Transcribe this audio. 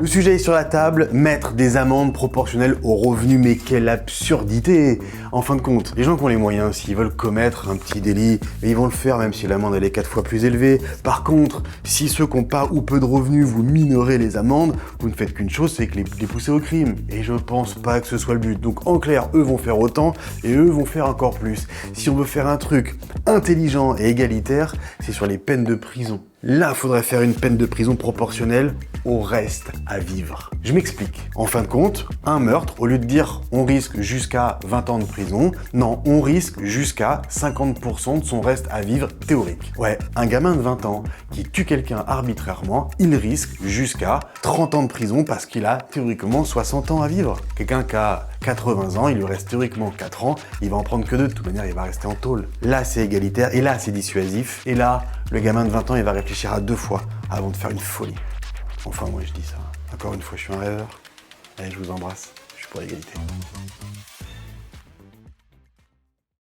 Le sujet est sur la table, mettre des amendes proportionnelles aux revenus, mais quelle absurdité! En fin de compte, les gens qui ont les moyens, s'ils veulent commettre un petit délit, ils vont le faire même si l'amende elle est 4 fois plus élevée. Par contre, si ceux qui n'ont pas ou peu de revenus, vous minorez les amendes, vous ne faites qu'une chose, c'est que les pousser au crime. Et je pense pas que ce soit le but. Donc en clair, eux vont faire autant, et eux vont faire encore plus. Si on veut faire un truc intelligent et égalitaire, c'est sur les peines de prison. Là, il faudrait faire une peine de prison proportionnelle au reste à vivre. Je m'explique. En fin de compte, un meurtre, au lieu de dire on risque jusqu'à 20 ans de prison, non, on risque jusqu'à 50% de son reste à vivre théorique. Ouais, un gamin de 20 ans qui tue quelqu'un arbitrairement, il risque jusqu'à 30 ans de prison parce qu'il a théoriquement 60 ans à vivre. Quelqu'un qui a 80 ans, il lui reste théoriquement 4 ans, il va en prendre que 2, de toute manière il va rester en tôle. Là c'est égalitaire, et là c'est dissuasif, et là le gamin de 20 ans il va réfléchir à 2 fois avant de faire une folie. Enfin moi je dis ça, encore une fois je suis un rêveur, allez je vous embrasse, je suis pour l'égalité.